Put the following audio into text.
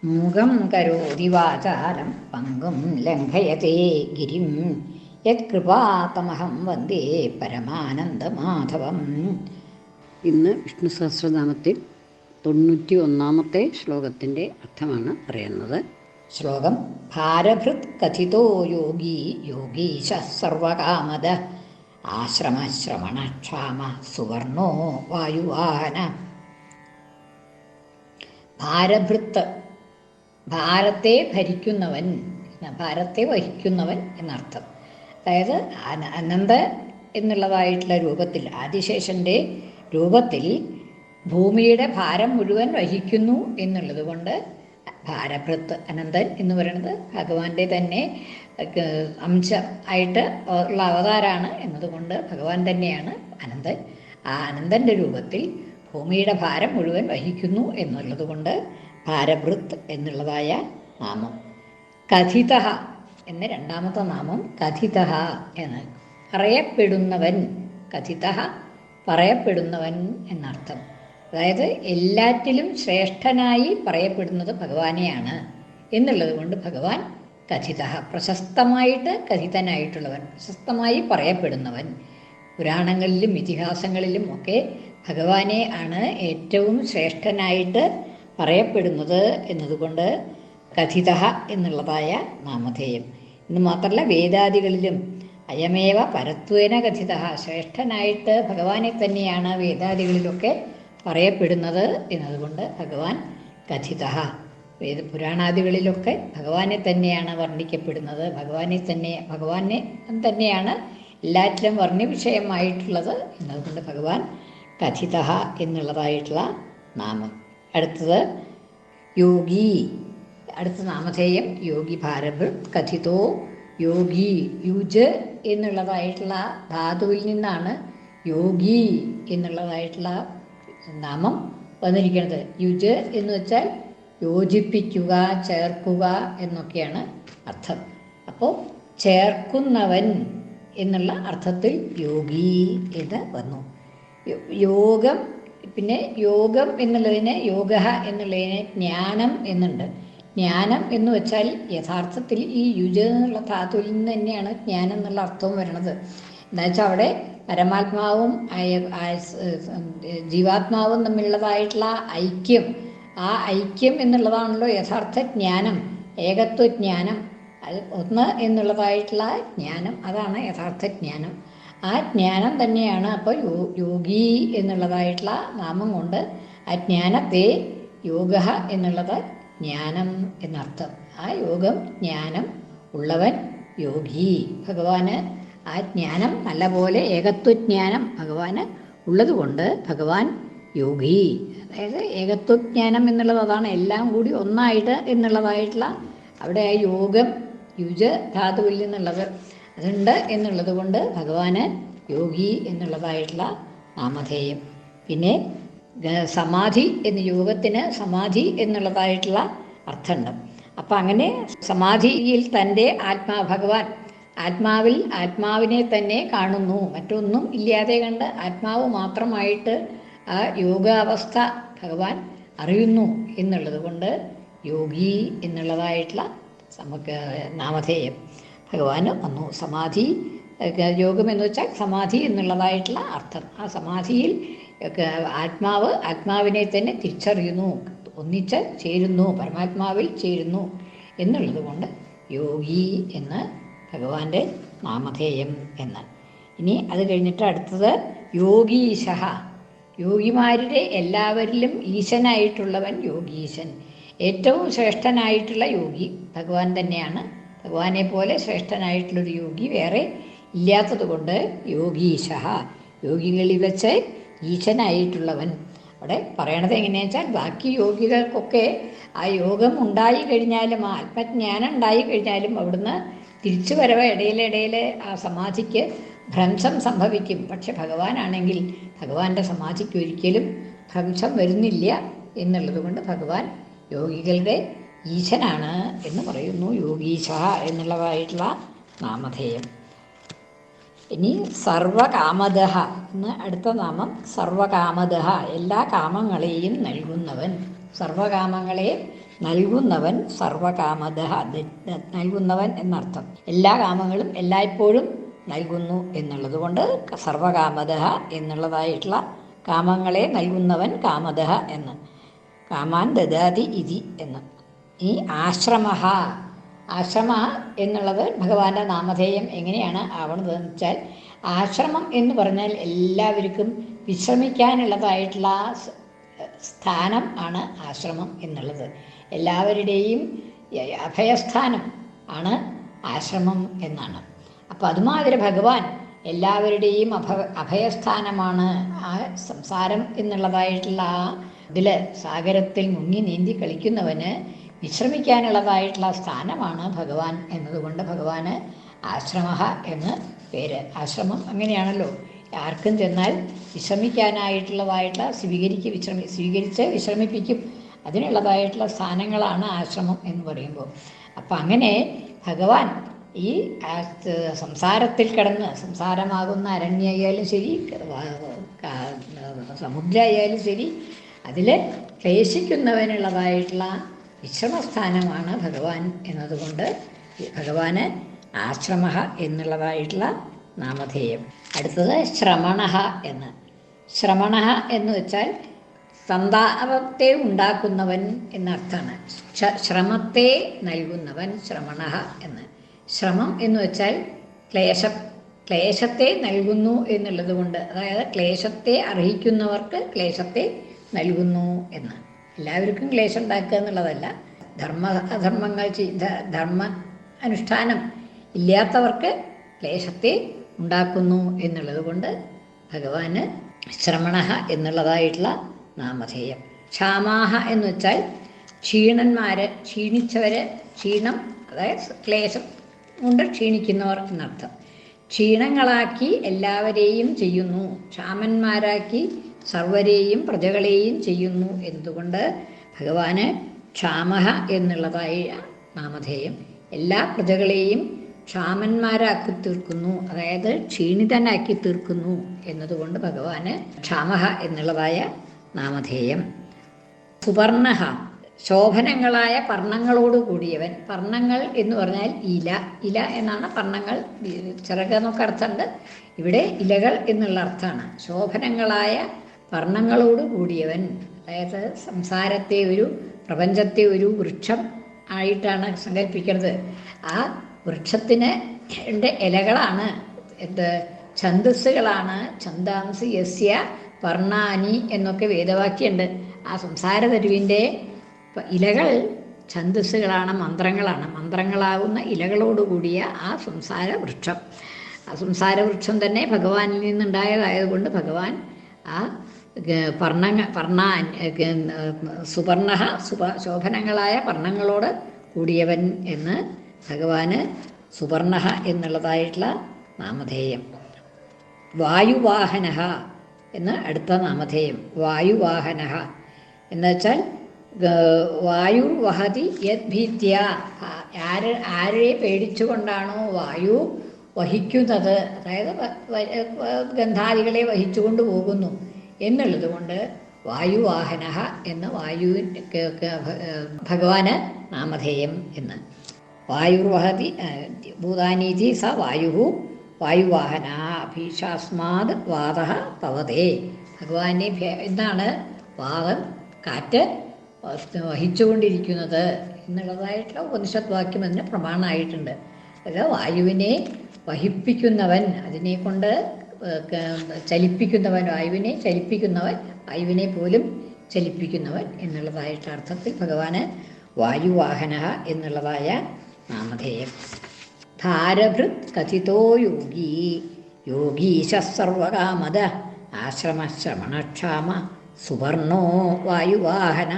മൂകം കരോതി വാചാലം പങ്കും ലംഘയത്തെ ഗിരിം യത്കൃപാതമഹം വന്ദേ പരമാനന്ദമാധവം. ഇന്ന് വിഷ്ണു സഹസ്രനാമത്തിൽ 91-ാമത്തെ ശ്ലോകത്തിൻ്റെ അർത്ഥമാണ് പറയുന്നത്. ശ്ലോകം: ഭാരഭൃത് കഥിതോ യോഗി യോഗീശ സർവകാമദ ആശ്രമശ്രമണക്ഷാമ സുവർണോ വായുവാഹന. ഭാരഭൃത്ത്, ഭാരത്തെ ഭരിക്കുന്നവൻ, ഭാരത്തെ വഹിക്കുന്നവൻ എന്നർത്ഥം. അതായത് അനന്ത എന്നുള്ളതായിട്ടുള്ള രൂപത്തിൽ, ആദിശേഷൻ്റെ രൂപത്തിൽ ഭൂമിയുടെ ഭാരം മുഴുവൻ വഹിക്കുന്നു എന്നുള്ളത് കൊണ്ട് ഭാരഭൃത്ത്, അനന്തൻ എന്ന് പറയുന്നത് ഭഗവാന്റെ തന്നെ അംശം ആയിട്ട് ഉള്ള അവതാരമാണ് എന്നതുകൊണ്ട് ഭഗവാൻ തന്നെയാണ് അനന്തൻ. ആ അനന്തൻ്റെ രൂപത്തിൽ ഭൂമിയുടെ ഭാരം മുഴുവൻ വഹിക്കുന്നു എന്നുള്ളത് കൊണ്ട് ഭാരഭൃത്ത് എന്നുള്ളതായ നാമം. കഥിത എന്ന രണ്ടാമത്തെ നാമം കഥിത എന്ന്, പറയപ്പെടുന്നവൻ. കഥിത പറയപ്പെടുന്നവൻ എന്നർത്ഥം. അതായത് എല്ലാറ്റിലും ശ്രേഷ്ഠനായി പറയപ്പെടുന്നത് ഭഗവാനെയാണ് എന്നുള്ളത് കൊണ്ട് ഭഗവാൻ കഥിത, പ്രശസ്തമായിട്ട് കഥിതനായിട്ടുള്ളവൻ, പ്രശസ്തമായി പറയപ്പെടുന്നവൻ. പുരാണങ്ങളിലും ഇതിഹാസങ്ങളിലും ഒക്കെ ഭഗവാനെ ആണ് ഏറ്റവും ശ്രേഷ്ഠനായിട്ട് പറയപ്പെടുന്നത് എന്നതുകൊണ്ട് കഥിത എന്നുള്ളതായ നാമധേയം. ഇന്ന് മാത്രമല്ല, വേദാദികളിലും അയമേവ പരത്വേന കഥിത, ശ്രേഷ്ഠനായിട്ട് ഭഗവാനെ തന്നെയാണ് വേദാദികളിലൊക്കെ പറയപ്പെടുന്നത് എന്നതുകൊണ്ട് ഭഗവാൻ കഥിത. പുരാണാദികളിലൊക്കെ ഭഗവാനെ തന്നെയാണ് വർണ്ണിക്കപ്പെടുന്നത്, ഭഗവാനെ തന്നെയാണ് എല്ലാറ്റിലും വർണ്ണ്യവിഷയമായിട്ടുള്ളത് എന്നതുകൊണ്ട് ഭഗവാൻ കഥിത എന്നുള്ളതായിട്ടുള്ള നാമം. അടുത്തത് യോഗി, അടുത്ത നാമധേയം യോഗി. ഭാരഭൃത് കഥിതോ യോഗി, യുജ് എന്നുള്ളതായിട്ടുള്ള ധാതുവിൽ നിന്നാണ് യോഗി എന്നുള്ളതായിട്ടുള്ള നാമം വന്നിരിക്കുന്നത്. യുജ് എന്ന് വെച്ചാൽ യോജിപ്പിക്കുക, ചേർക്കുക എന്നൊക്കെയാണ് അർത്ഥം. അപ്പോൾ ചേർക്കുന്നവൻ എന്നുള്ള അർത്ഥത്തിൽ യോഗി എന്ന് വന്നു. യോഗം, പിന്നെ യോഗം എന്നുള്ളതിന്, യോഗ എന്നുള്ളതിന് ജ്ഞാനം എന്നുണ്ട്. ജ്ഞാനം എന്ന് വെച്ചാൽ യഥാർത്ഥത്തിൽ ഈ യുജ് എന്നുള്ള ധാതുവിൽ നിന്ന് തന്നെയാണ് ജ്ഞാനം എന്നുള്ള അർത്ഥവും വരുന്നത്. എന്താ വെച്ചാൽ അവിടെ പരമാത്മാവും ജീവാത്മാവും തമ്മിലുള്ളതായിട്ടുള്ള ഐക്യം, ആ ഐക്യം എന്നുള്ളതാണല്ലോ യഥാർത്ഥ ജ്ഞാനം, ഏകത്വജ്ഞാനം. അത് ഒന്ന് എന്നുള്ളതായിട്ടുള്ള ജ്ഞാനം, അതാണ് യഥാർത്ഥ ജ്ഞാനം. ആ ജ്ഞാനം തന്നെയാണ്. അപ്പോൾ യോഗി എന്നുള്ളതായിട്ടുള്ള നാമം കൊണ്ട് ആ ജ്ഞാനത്തെ, യോഗ എന്നുള്ളത് ജ്ഞാനം എന്നർത്ഥം. ആ യോഗം, ജ്ഞാനം ഉള്ളവൻ യോഗി. ഭഗവാന് ആ ജ്ഞാനം നല്ലപോലെ, ഏകത്വജ്ഞാനം ഭഗവാന് ഉള്ളതുകൊണ്ട് ഭഗവാൻ യോഗി. അതായത് ഏകത്വജ്ഞാനം എന്നുള്ളത് അതാണ്, എല്ലാം കൂടി ഒന്നായിട്ട് എന്നുള്ളതായിട്ടുള്ള, അവിടെ ആ യോഗം, യുജ ധാതുവിൽ നിന്നുള്ളത് അതുണ്ട് എന്നുള്ളത് കൊണ്ട് ഭഗവാന് യോഗി എന്നുള്ളതായിട്ടുള്ള നാമധേയം. പിന്നെ സമാധി എന്ന്, യോഗത്തിന് സമാധി എന്നുള്ളതായിട്ടുള്ള അർത്ഥമുണ്ട്. അപ്പം അങ്ങനെ സമാധിയിൽ തൻ്റെ ഭഗവാൻ ആത്മാവിൽ ആത്മാവിനെ തന്നെ കാണുന്നു, മറ്റൊന്നും ഇല്ലാതെ കണ്ട് ആത്മാവ് മാത്രമായിട്ട് ആ യോഗാവസ്ഥ ഭഗവാൻ അറിയുന്നു എന്നുള്ളത് കൊണ്ട് യോഗി എന്നുള്ളതായിട്ടുള്ള നമുക്ക് നാമധേയം ഭഗവാന് വന്നു. സമാധി, യോഗം എന്ന് വെച്ചാൽ സമാധി എന്നുള്ളതായിട്ടുള്ള അർത്ഥം. ആ സമാധിയിൽ ആത്മാവിനെ തന്നെ തിരിച്ചറിയുന്നു, ഒന്നിച്ച് ചേരുന്നു, പരമാത്മാവിൽ ചേരുന്നു എന്നുള്ളത് കൊണ്ട് യോഗി എന്ന് ഭഗവാന്റെ നാമധേയം എന്ന്. ഇനി അത് കഴിഞ്ഞിട്ട് അടുത്തത് യോഗീശ. യോഗിമാരുടെ എല്ലാവരിലും ഈശനായിട്ടുള്ളവൻ യോഗീശൻ. ഏറ്റവും ശ്രേഷ്ഠനായിട്ടുള്ള യോഗി ഭഗവാൻ തന്നെയാണ്. ഭഗവാനെ പോലെ ശ്രേഷ്ഠനായിട്ടുള്ളൊരു യോഗി വേറെ ഇല്ലാത്തത് കൊണ്ട് യോഗീശ, യോഗികളിൽ വെച്ച് ഈശനായിട്ടുള്ളവൻ. അവിടെ പറയണത് എങ്ങനെയാണെന്ന് വെച്ചാൽ, ബാക്കി യോഗികൾക്കൊക്കെ ആ യോഗം ഉണ്ടായി കഴിഞ്ഞാലും, ആ ആത്മജ്ഞാനം ഉണ്ടായി കഴിഞ്ഞാലും അവിടുന്ന് തിരിച്ചു വരവ് ഇടയിലിടയിൽ ആ സമാധിക്ക് ഭ്രംശം സംഭവിക്കും. പക്ഷെ ഭഗവാനാണെങ്കിൽ ഭഗവാന്റെ സമാധിക്ക് ഒരിക്കലും ഭ്രംശം വരുന്നില്ല എന്നുള്ളത് കൊണ്ട് ഭഗവാൻ യോഗികളുടെ ഈശനാണ് എന്ന് പറയുന്നു. യോഗീശ എന്നുള്ളതായിട്ടുള്ള നാമധേയം. ഇനി സർവകാമദ എന്ന് അടുത്ത നാമം. സർവകാമദ, എല്ലാ കാമങ്ങളെയും നൽകുന്നവൻ, സർവകാമങ്ങളെ നൽകുന്നവൻ സർവകാമദ, നൽകുന്നവൻ എന്നർത്ഥം. എല്ലാ കാമങ്ങളും എല്ലായ്പ്പോഴും നൽകുന്നു എന്നുള്ളത് കൊണ്ട് സർവകാമദ എന്നുള്ളതായിട്ടുള്ള കാമങ്ങളെ നൽകുന്നവൻ കാമദ എന്ന്. കാമാൻ ദദാതി ഇതി എന്ന്. ഈ ആശ്രമ എന്നുള്ളത് ഭഗവാന്റെ നാമധേയം എങ്ങനെയാണ് ആവണതെന്ന് വെച്ചാൽ, ആശ്രമം എന്ന് പറഞ്ഞാൽ എല്ലാവർക്കും വിശ്രമിക്കാനുള്ളതായിട്ടുള്ള സ്ഥാനം ആണ് ആശ്രമം എന്നുള്ളത്. എല്ലാവരുടെയും അഭയസ്ഥാനം ആണ് ആശ്രമം എന്നാണ്. അപ്പം അതുമാതിരി ഭഗവാൻ എല്ലാവരുടെയും അഭയസ്ഥാനമാണ്. ആ സംസാരം എന്നുള്ളതായിട്ടുള്ള ഇതിൽ സാഗരത്തിൽ മുങ്ങി നീന്തി കളിക്കുന്നവന് വിശ്രമിക്കാനുള്ളതായിട്ടുള്ള സ്ഥാനമാണ് ഭഗവാൻ എന്നതുകൊണ്ട് ഭഗവാന് ആശ്രമ എന്ന് പേര്. ആശ്രമം അങ്ങനെയാണല്ലോ, ആർക്കും ചെന്നാൽ വിശ്രമിക്കാനായിട്ടുള്ളതായിട്ടുള്ള സ്വീകരിച്ച് വിശ്രമിപ്പിക്കും. അതിനുള്ളതായിട്ടുള്ള സ്ഥാനങ്ങളാണ് ആശ്രമം എന്ന് പറയുമ്പോൾ. അപ്പം അങ്ങനെ ഭഗവാൻ ഈ സംസാരത്തിൽ കിടന്ന്, സംസാരമാകുന്ന അരണ്യായാലും ശരി, സമുദ്രമായാലും ശരി, അതിൽ ക്ലേശിക്കുന്നവനുള്ളതായിട്ടുള്ള വിശ്രമസ്ഥാനമാണ് ഭഗവാൻ എന്നതുകൊണ്ട് ഭഗവാന് ആശ്രമ എന്നുള്ളതായിട്ടുള്ള നാമധേയം. അടുത്തത് ശ്രമണ എന്ന്. ശ്രമണ എന്ന് വെച്ചാൽ സന്താപത്തെ ഉണ്ടാക്കുന്നവൻ എന്നർത്ഥമാണ്. ശ്രമത്തെ നൽകുന്നവൻ ശ്രമണ എന്ന്. ശ്രമം എന്ന് വെച്ചാൽ ക്ലേശത്തെ നൽകുന്നു എന്നുള്ളത് കൊണ്ട്, അതായത് ക്ലേശത്തെ അർഹിക്കുന്നവർക്ക് ക്ലേശത്തെ നൽകുന്നു എന്ന്. എല്ലാവർക്കും ക്ലേശം ഉണ്ടാക്കുക എന്നുള്ളതല്ല, ധർമ്മ അനുഷ്ഠാനം ഇല്ലാത്തവർക്ക് ക്ലേശത്തെ ഉണ്ടാക്കുന്നു എന്നുള്ളത് കൊണ്ട് ഭഗവാന് ശ്രമണ എന്നുള്ളതായിട്ടുള്ള നാമധേയം. ക്ഷാമാഹ എന്ന് വെച്ചാൽ ക്ഷീണിച്ചവര്, ക്ഷീണം അതായത് ക്ലേശം കൊണ്ട് ക്ഷീണിക്കുന്നവർ എന്നർത്ഥം. ക്ഷീണങ്ങളാക്കി എല്ലാവരെയും ചെയ്യുന്നു, ക്ഷാമന്മാരാക്കി സർവരെയും പ്രജകളെയും ചെയ്യുന്നു എന്നതുകൊണ്ട് ഭഗവാന് ക്ഷാമഹ എന്നുള്ളതായ നാമധേയം. എല്ലാ പ്രജകളെയും ക്ഷാമന്മാരാക്കി തീർക്കുന്നു, അതായത് ക്ഷീണിതനാക്കി തീർക്കുന്നു എന്നതുകൊണ്ട് ഭഗവാന് ക്ഷാമഹ എന്നുള്ളതായ നാമധേയം. സുപർണഹ, ശോഭനങ്ങളായ പർണങ്ങളോട് കൂടിയവൻ. പർണങ്ങൾ എന്ന് പറഞ്ഞാൽ ഇല എന്നാണ്. പർണങ്ങൾ ചിറക് എന്നൊക്കെ അർത്ഥമുണ്ട്, ഇവിടെ ഇലകൾ എന്നുള്ള അർത്ഥമാണ്. ശോഭനങ്ങളായ പർണങ്ങളോട് കൂടിയവൻ, അതായത് സംസാരത്തെ പ്രപഞ്ചത്തെ ഒരു വൃക്ഷം ആയിട്ടാണ് സങ്കല്പിക്കുന്നത്. ആ വൃക്ഷത്തിന് ഇലകളാണ്, ഛന്ദസ്സുകളാണ്. ഛന്ദാംസി യസ്യ പർണാനി എന്നൊക്കെ വേദവാക്യമുണ്ട്. ആ സംസാരതരുവിൻ്റെ ഇലകൾ ഛന്ദസ്സുകളാണ്, മന്ത്രങ്ങളാണ്. മന്ത്രങ്ങളാകുന്ന ഇലകളോടുകൂടിയ ആ സംസാര വൃക്ഷം. ആ സംസാര വൃക്ഷം തന്നെ ഭഗവാനിൽ നിന്നുണ്ടായതായതുകൊണ്ട് ഭഗവാൻ ആ സുപർണ, ശോഭനങ്ങളായ പർണങ്ങളോട് കൂടിയവൻ എന്ന് ഭഗവാന് സുപർണ എന്നുള്ളതായിട്ടുള്ള നാമധേയം. വായുവാഹന എന്ന് അടുത്ത നാമധേയം. വായുവാഹന എന്നുവെച്ചാൽ വായു വഹതി യദ്ഭീത്യ, ആരെ പേടിച്ചുകൊണ്ടാണോ വായു വഹിക്കുന്നത്, അതായത് ഗന്ധാദികളെ വഹിച്ചുകൊണ്ട് പോകുന്നു എന്നുള്ളത് കൊണ്ട് വായുവാഹന എന്ന ഭഗവാന് നാമധേയം എന്ന്. വായുർവഹതി ഭൂതാനീതി സ വായു വായുവാഹന ഭീഷാസ്മാത് വാത പവതേ. ഭഗവാനെ എന്താണ് വാദം, കാറ്റ് വഹിച്ചുകൊണ്ടിരിക്കുന്നത് എന്നുള്ളതായിട്ടുള്ള ഉപനിഷത് വാക്യം അതിന് പ്രമാണമായിട്ടുണ്ട്. അത് വായുവിനെ വഹിപ്പിക്കുന്നവൻ, അതിനെ കൊണ്ട് ചലിപ്പിക്കുന്നവൻ, വായുവിനെ പോലും ചലിപ്പിക്കുന്നവൻ എന്നുള്ളതായിട്ട് അർത്ഥത്തിൽ ഭഗവാന് വായുവാഹന എന്നുള്ളതായ നാമധേയം. ധാരഭൃത് കഥിതോ യോഗീശ സർവകാമദ ആശ്രമശ്രമണക്ഷാമ സുപർണോ വായുവാഹന.